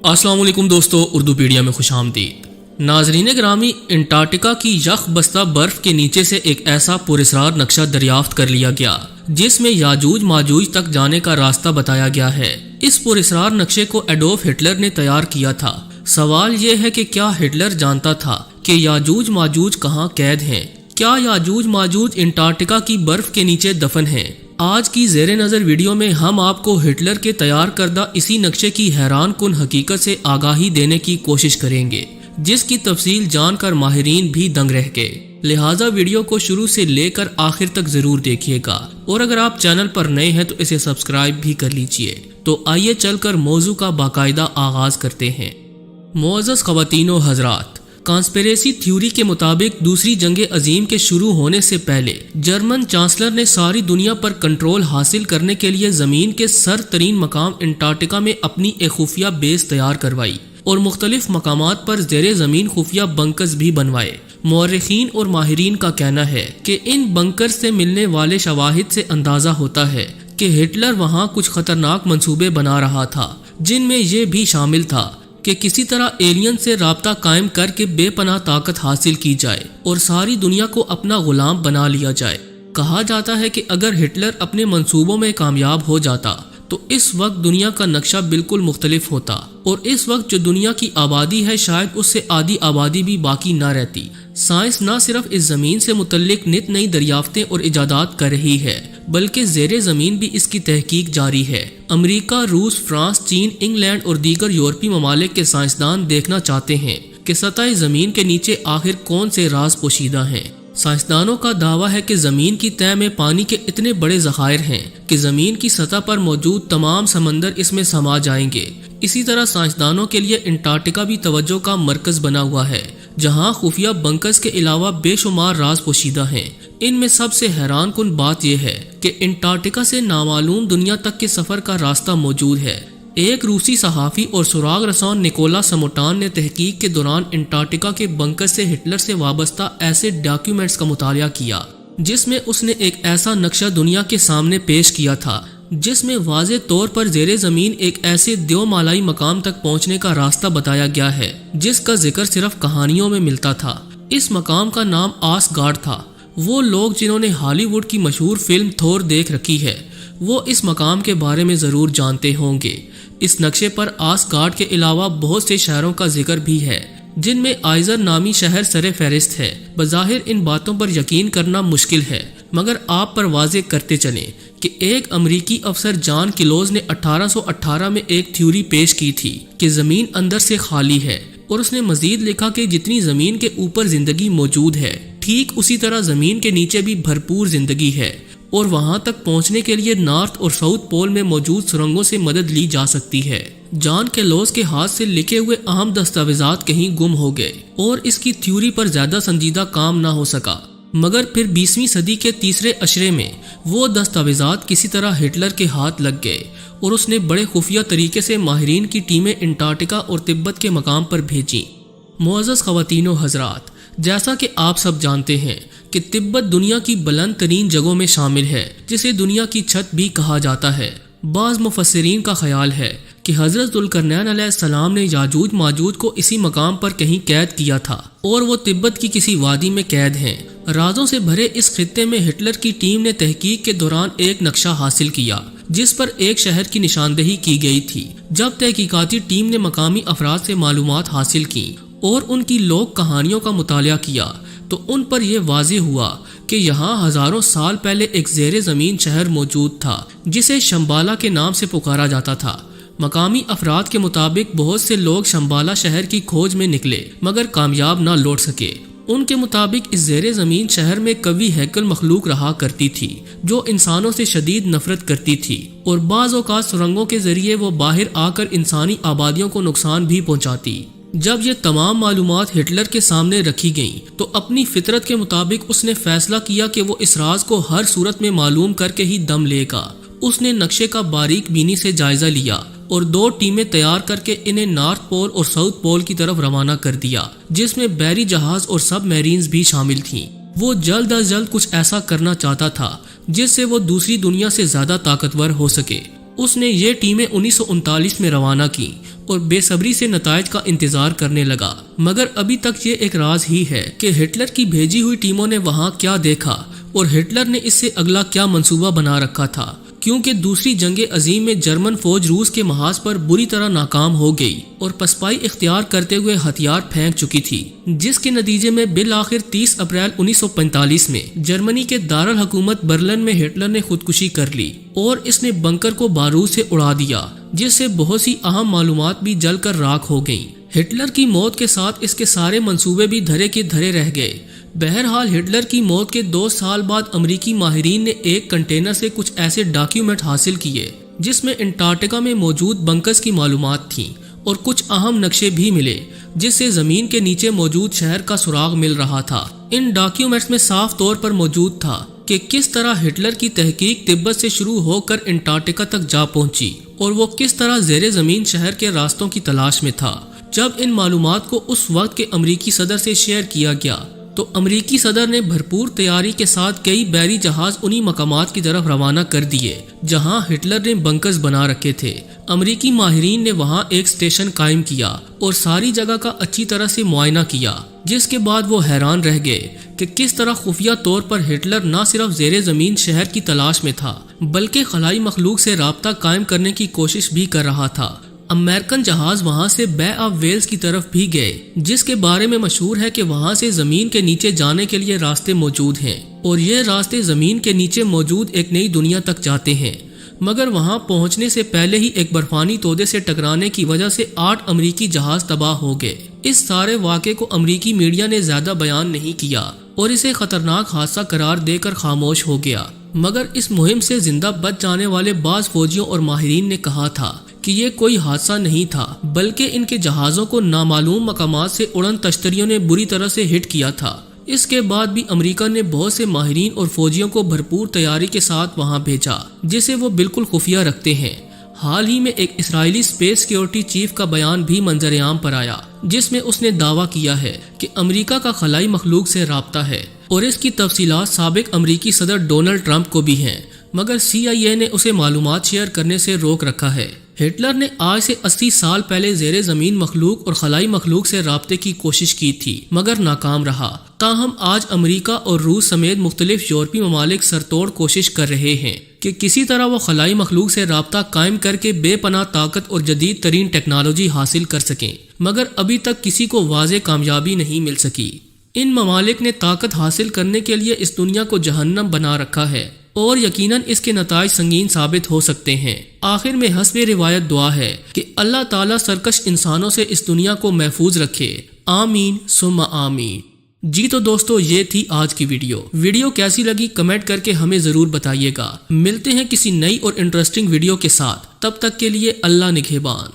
अस्सलाम वालेकुम दोस्तों, उर्दू पीडिया में खुश आमदीद। नाजरीन ग्रामी, अंटार्कटिका की यख बस्ता बर्फ के नीचे से एक ऐसा पुरस्कार नक्शा दरियाफ्त कर लिया गया जिसमें याजूज माजूज तक जाने का रास्ता बताया गया है। इस पुरस्कार नक्शे को एडोल्फ हिटलर ने तैयार किया था। सवाल ये है कि क्या हिटलर जानता था कि याजूज माजूज कहाँ कैद हैं? क्या याजूज माजूज अंटार्कटिका की बर्फ के नीचे दफन हैं? आज की जेरे नज़र वीडियो में हम आपको हिटलर के तैयार करदा इसी नक्शे की हैरान कुन हकीकत से आगाही देने की कोशिश करेंगे, जिसकी तफसील जानकर माहिरीन भी दंग रह गए। लिहाजा वीडियो को शुरू से लेकर आखिर तक जरूर देखिएगा, और अगर आप चैनल पर नए हैं तो इसे सब्सक्राइब भी कर लीजिए। तो आइए चलकर मौजू का बाकायदा आगाज करते हैं। मोअज़्ज़ज़ ख़वातीन व हज़रात, कॉन्स्पिरेसी थ्योरी के मुताबिक दूसरी जंग अजीम के शुरू होने से पहले जर्मन चांसलर ने सारी दुनिया पर कंट्रोल हासिल करने के लिए जमीन के सर तरीन मकाम अंटार्कटिका में अपनी एक खुफिया बेस तैयार करवाई और मुख्तलिफ मकामात पर ज़ेरे ज़मीन खुफिया बंकर्स भी बनवाए। मौर्रिखीन और माहिरीन का कहना है कि इन बंकर्स से मिलने वाले शवाहिद से अंदाजा होता है कि हिटलर वहाँ कुछ खतरनाक मंसूबे बना रहा था, जिनमें ये भी शामिल था कि किसी तरह एलियन से राब्ता कायम करके बेपनाह ताकत हासिल की जाए और सारी दुनिया को अपना गुलाम बना लिया जाए। कहा जाता है कि अगर हिटलर अपने मंसूबों में कामयाब हो जाता तो इस वक्त दुनिया का नक्शा बिल्कुल मुख्तलिफ होता, और इस वक्त जो दुनिया की आबादी है शायद उससे आधी आबादी भी बाकी ना रहती। साइंस न सिर्फ इस जमीन से मुतल्लिक नित नई दरियाफ्तें और इजादात कर रही है, बल्कि ज़ेरे ज़मीन भी इसकी तहकीक जारी है। अमेरिका, रूस, फ्रांस, चीन, इंग्लैंड और दीगर यूरोपीय ममालिक के साइंसदान देखना चाहते हैं कि सतह ज़मीन के नीचे आखिर कौन से राज पोशीदा हैं। साइंसदानों का दावा है कि ज़मीन की तह में पानी के इतने बड़े ज़खायर हैं कि ज़मीन की सतह पर मौजूद तमाम समंदर इसमें समा जाएंगे। इसी तरह साइंसदानों के लिए अंटार्कटिका भी तवज्जो का मरकज बना हुआ है, जहां खुफिया बंकर्स के अलावा बेशुमार राज पोशीदा हैं। इनमें सबसे हैरान कुन बात यह है कि अंटार्कटिका से नामालूम दुनिया तक के सफर का रास्ता मौजूद है। एक रूसी सहाफ़ी और सुराग रसौन निकोला समोटान ने तहकीक के दौरान अंटार्कटिका के बंकर से हिटलर से वाबस्ता ऐसे डॉक्यूमेंट्स का मुतालिया किया जिसमें उसने एक ऐसा नक्शा दुनिया के सामने पेश किया था जिसमें वाज़े तौर पर ज़ेरे ज़मीन एक ऐसे द्योमालाई मकाम तक पहुंचने का रास्ता बताया गया है जिसका जिक्र सिर्फ कहानियों में मिलता था। इस मकाम का नाम आसगार्ड था। वो लोग जिन्होंने हॉलीवुड की मशहूर फिल्म थोर देख रखी है वो इस मकाम के बारे में ज़रूर जानते होंगे। इस नक्शे पर आसगार्ड के अलावा बहुत से शहरों का जिक्र भी है, जिनमें आइजर नामी शहर सरे फहरिस्त है। बज़ाहिर इन बातों पर यकीन करना मुश्किल है, मगर आप पर वाज़े करते चलें कि एक अमरीकी अफसर जॉन किलोज ने 1818 में एक थ्योरी पेश की थी कि ज़मीन अंदर से खाली है, और उसने मजीद लिखा कि जितनी ज़मीन के ऊपर जिंदगी मौजूद है ठीक उसी तरह ज़मीन के नीचे भी भरपूर जिंदगी है, और वहां तक पहुंचने के लिए नॉर्थ और साउथ पोल में मौजूद सुरंगों से मदद ली जा सकती है। जॉन केलोस के हाथ से लिखे हुए अहम दस्तावेजात कहीं गुम हो गए और इसकी थ्योरी पर ज्यादा संजीदा काम ना हो सका, मगर फिर 20वीं सदी के तीसरे अशरे में वो दस्तावेजात किसी तरह हिटलर के हाथ लग गए और उसने बड़े खुफिया तरीके से माहिरीन की टीमें अंटार्कटिका और तिब्बत के मकाम पर भेजी। मुअज़्ज़ज़ ख़वातीन व हज़रात, जैसा कि आप सब जानते हैं कि तिब्बत दुनिया की बुलंद तरीन जगहों में शामिल है, जिसे दुनिया की छत भी कहा जाता है। बाज़ मुफस्सिरीन का ख्याल है कि हज़रत ज़ुल्करनैन अलैहिस्सलाम ने याजूज माजूज को इसी मकाम पर कहीं कैद किया था और वो तिब्बत की किसी वादी में कैद हैं। राजों से भरे इस खित्ते में हिटलर की टीम ने तहकीक के दौरान एक नक्शा हासिल किया जिस पर एक शहर की निशानदेही की गई थी। जब तहकीकाती टीम ने मकामी अफराद से मालूमात हासिल की और उनकी लोक कहानियों का मुतालिया किया तो उन पर यह वाज़े हुआ कि यहाँ हजारों साल पहले एक ज़ेरे ज़मीन शहर मौजूद था जिसे शंबाला के नाम से पुकारा जाता था। मकामी अफराद के मुताबिक बहुत से लोग शंबाला शहर की खोज में निकले मगर कामयाब ना लौट सके। उनके मुताबिक इस ज़ेरे ज़मीन शहर में कवी हैकल मखलूक रहा करती थी जो इंसानों से शदीद नफरत करती थी, और बाज़ औक़ात सुरंगों के जरिए वो बाहर आकर इंसानी आबादियों को नुकसान भी पहुँचाती। जब ये तमाम मालूमात हिटलर के सामने रखी गईं, तो अपनी फितरत के मुताबिक उसने फैसला किया कि वो इस राज को हर सूरत में मालूम करके ही दम लेगा। उसने नक्शे का बारीक बीनी से जायजा लिया और 2 टीमें तैयार करके इन्हें नॉर्थ पोल और साउथ पोल की तरफ रवाना कर दिया, जिसमें बहरी जहाज और सबमरीन्स भी शामिल थीं। वो जल्द अज जल्द कुछ ऐसा करना चाहता था जिससे वो दूसरी दुनिया से ज्यादा ताकतवर हो सके। उसने ये टीमें 1939 में रवाना की اور بے صبری سے نتائج کا انتظار کرنے لگا۔ مگر ابھی تک یہ ایک راز ہی ہے کہ ہٹلر کی بھیجی ہوئی ٹیموں نے وہاں کیا دیکھا اور ہٹلر نے اس سے اگلا کیا منصوبہ بنا رکھا تھا، کیونکہ دوسری جنگ عظیم میں جرمن فوج روس کے محاذ پر بری طرح ناکام ہو گئی اور پسپائی اختیار کرتے ہوئے ہتھیار پھینک چکی تھی، جس کے نتیجے میں بالآخر 30 اپریل 1945 میں جرمنی کے دارالحکومت برلن میں ہٹلر نے خودکشی کر لی اور اس نے بنکر کو بارود سے اڑا دیا، جس سے بہت سی اہم معلومات بھی جل کر راکھ ہو گئیں۔ ہٹلر کی موت کے ساتھ اس کے سارے منصوبے بھی دھرے کے دھرے رہ گئے۔ بہرحال ہٹلر کی موت کے 2 سال بعد امریکی ماہرین نے ایک کنٹینر سے کچھ ایسے ڈاکیومنٹ حاصل کیے جس میں انٹارکٹیکا میں موجود بنکرز کی معلومات تھیں اور کچھ اہم نقشے بھی ملے جس سے زمین کے نیچے موجود شہر کا سراغ مل رہا تھا۔ ان ڈاکیومنٹس میں صاف طور پر موجود تھا کہ کس طرح ہٹلر کی تحقیق تبت سے شروع ہو کر انٹارکٹیکا تک جا پہنچی اور وہ کس طرح زیر زمین شہر کے راستوں کی تلاش میں تھا۔ جب ان معلومات کو اس وقت کے امریکی صدر سے شیئر کیا گیا تو امریکی صدر نے بھرپور تیاری کے ساتھ کئی بحری جہاز انہی مقامات کی طرف روانہ کر دیے جہاں ہٹلر نے بنکرز بنا رکھے تھے۔ امریکی ماہرین نے وہاں ایک اسٹیشن قائم کیا اور ساری جگہ کا اچھی طرح سے معائنہ کیا، جس کے بعد وہ حیران رہ گئے کہ کس طرح خفیہ طور پر ہٹلر نہ صرف زیر زمین شہر کی تلاش میں تھا بلکہ خلائی مخلوق سے رابطہ قائم کرنے کی کوشش بھی کر رہا تھا۔ امریکن جہاز وہاں سے بے آف ویلز کی طرف بھی گئے، جس کے بارے میں مشہور ہے کہ وہاں سے زمین کے نیچے جانے کے لیے راستے موجود ہیں اور یہ راستے زمین کے نیچے موجود ایک نئی دنیا تک جاتے ہیں۔ مگر وہاں پہنچنے سے پہلے ہی ایک برفانی تودے سے ٹکرانے کی وجہ سے 8 امریکی جہاز تباہ ہو گئے۔ اس سارے واقعے کو امریکی میڈیا نے زیادہ بیان نہیں کیا اور اسے خطرناک حادثہ قرار دے کر خاموش ہو گیا، مگر اس مہم سے زندہ بچ جانے والے بعض فوجیوں اور ماہرین نے کہا تھا کہ یہ کوئی حادثہ نہیں تھا بلکہ ان کے جہازوں کو نامعلوم مقامات سے اڑن تشتریوں نے بری طرح سے ہٹ کیا تھا۔ اس کے بعد بھی امریکہ نے بہت سے ماہرین اور فوجیوں کو بھرپور تیاری کے ساتھ وہاں بھیجا جسے وہ بالکل خفیہ رکھتے ہیں۔ حال ہی میں ایک اسرائیلی اسپیس سیکیورٹی چیف کا بیان بھی منظر عام پر آیا جس میں اس نے دعویٰ کیا ہے کہ امریکہ کا خلائی مخلوق سے رابطہ ہے اور اس کی تفصیلات سابق امریکی صدر ڈونلڈ ٹرمپ کو بھی ہیں، مگر CIA نے اسے معلومات شیئر کرنے سے روک رکھا ہے۔ ہٹلر نے آج سے 80 سال پہلے زیر زمین مخلوق اور خلائی مخلوق سے رابطے کی کوشش کی تھی مگر ناکام رہا۔ تاہم آج امریکہ اور روس سمیت مختلف یورپی ممالک سرتوڑ کوشش کر رہے ہیں کہ کسی طرح وہ خلائی مخلوق سے رابطہ قائم کر کے بے پناہ طاقت اور جدید ترین ٹیکنالوجی حاصل کر سکیں، مگر ابھی تک کسی کو واضح کامیابی نہیں مل سکی۔ ان ممالک نے طاقت حاصل کرنے کے لیے اس دنیا کو جہنم بنا رکھا ہے اور یقیناً اس کے نتائج سنگین ثابت ہو سکتے ہیں۔ آخر میں حسب روایت دعا ہے کہ اللہ تعالیٰ سرکش انسانوں سے اس دنیا کو محفوظ رکھے، آمین ثم آمین۔ جی تو دوستو، یہ تھی آج کی ویڈیو کیسی لگی کمنٹ کر کے ہمیں ضرور بتائیے گا۔ ملتے ہیں کسی نئی اور انٹرسٹنگ ویڈیو کے ساتھ، تب تک کے لیے اللہ نگہبان۔